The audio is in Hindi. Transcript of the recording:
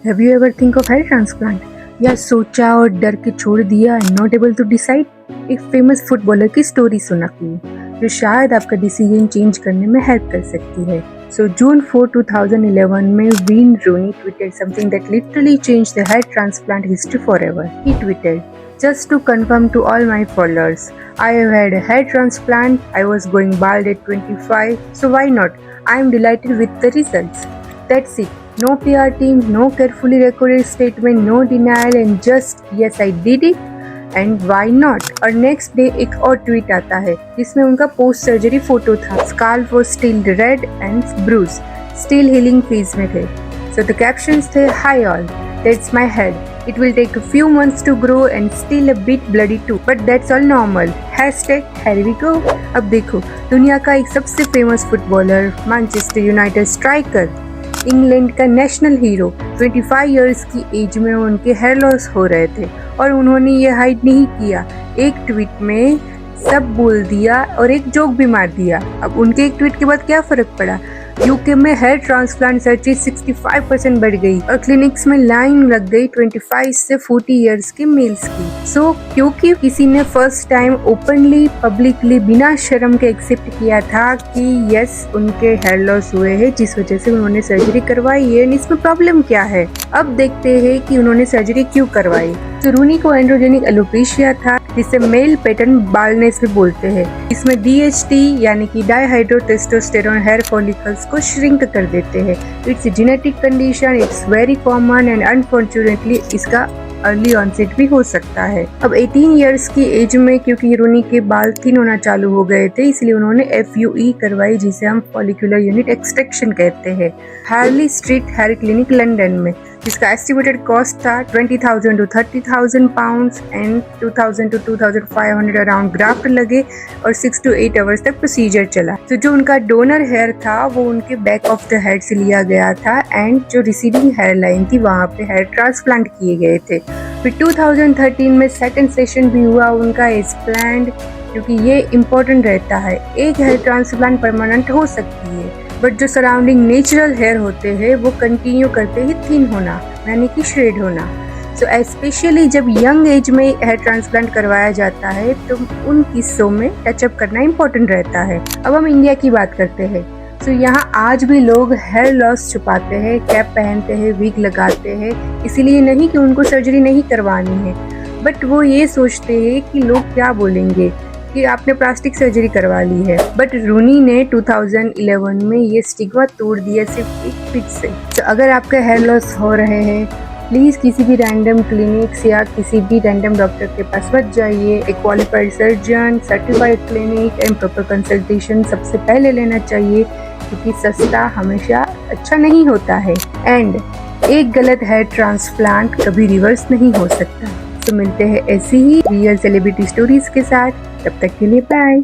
Have you ever think of hair transplant? या सोचा और डर के छोड़ दिया and not able to decide? एक फेमस फुटबॉलर की स्टोरी सुना की जो शायद आपका डिसीजन चेंज करने में हेल्प कर सकती है। So June 4, 2011 में when Rooni tweeted something that literally changed the hair transplant history forever. He tweeted, "Just to confirm to all my followers, I have had a hair transplant. I was going bald at 25, so why not? I am delighted with the results." That's it. No PR team, no carefully recorded statement, no denial, and just yes, I did it. And why not. और नेक्स्ट डे एक और ट्वीट आता है जिसमें उनका पोस्ट सर्जरी फोटो था। Scalp was still red and bruise, still healing phase में थे। सो द कैप्शंस थे, hi all, that's my head, it will take a few months to grow and still a bit bloody too, but that's all normal, hashtag here we go. अब देखो, दुनिया का एक सबसे famous footballer, Manchester United striker, England का नेशनल हीरो, 25 इयर्स की एज में उनके हेयर लॉस हो रहे थे और उन्होंने ये हाइड नहीं किया। एक ट्वीट में सब बोल दिया और एक जोक भी मार दिया। अब उनके एक ट्वीट के बाद क्या फर्क पड़ा? यूके में हेयर ट्रांसप्लांट सर्जरी 65% बढ़ गई और क्लिनिक्स में लाइन लग गई 25 से 40 इयर्स के मेल्स की। सो क्योंकि किसी ने फर्स्ट टाइम ओपनली पब्लिकली बिना शर्म के एक्सेप्ट किया था कि यस उनके हेयर लॉस हुए हैं जिस वजह से उन्होंने सर्जरी करवाई है, इसमें प्रॉब्लम क्या है। अब देखते हैं कि उन्होंने सर्जरी क्यों करवाई। तो रूनी को एंड्रोजेनिक एलोपेशिया था जिसे मेल पैटर्न बाल्डनेस भी बोलते हैं। इसमें DHT यानी कि डाइहाइड्रोटेस्टोस्टेरोन हेयर फॉलिकल्स को श्रिंक कर देते हैं। It's genetic condition, it's very common and unfortunately इसका अर्ली ऑनसेट भी हो सकता है। अब 18 इयर्स की एज में क्योंकि रूनी के बाल थिन होना चालू हो गए थे इसलिए उन्होंने FUE करवाई जिसे हम फॉलिकुलर यूनिट एक्सट्रैक्शन कहते हैं, Harley Street hair clinic London में, जिसका एस्टिमेटेड कॉस्ट था 20,000 to 30,000 pounds and 2,000 to 2,500 around graft लगे और 6 to 8 आवर्स तक प्रोसीजर चला। तो जो उनका डोनर हेयर था वो उनके बैक ऑफ द हेड से लिया गया था एंड जो रिसीडिंग हेयर लाइन थी वहाँ पे हेयर ट्रांसप्लांट किए गए थे। फिर 2013 में सेकंड सेशन भी हुआ उनका एज प्लान्ड, क्योंकि ये इम्पोर्टेंट रहता है। एक हेयर ट्रांसप्लांट परमानेंट हो सकती है बट जो सराउंडिंग नेचुरल हेयर होते हैं वो कंटिन्यू करते ही थिन होना यानी कि श्रेड होना। सो स्पेशली जब यंग एज में हेयर ट्रांसप्लांट करवाया जाता है तो उन किस्सों में टचअप करना इम्पोर्टेंट रहता है। अब हम इंडिया की बात करते हैं। तो यहाँ आज भी लोग हेयर लॉस छुपाते हैं, कैप पहनते हैं, विग लगाते हैं, इसीलिए नहीं कि उनको सर्जरी नहीं करवानी है, बट वो ये सोचते हैं कि लोग क्या बोलेंगे कि आपने प्लास्टिक सर्जरी करवा ली है। बट रूनी ने 2011 में ये स्टिग्मा तोड़ दिया सिर्फ एक ट्वीट से। तो अगर आपके हेयर लॉस हो रहे हैं प्लीज़ किसी भी रैंडम क्लिनिक्स या किसी भी रैंडम डॉक्टर के पास मत जाइए। एक qualified surgeon, certified clinic and proper consultation सबसे पहले लेना चाहिए क्योंकि सस्ता हमेशा अच्छा नहीं होता है एंड एक गलत हेयर ट्रांसप्लांट कभी रिवर्स नहीं हो सकता। तो मिलते हैं ऐसी ही रियल सेलिब्रिटी स्टोरीज के साथ, तब तक के लिए बाय।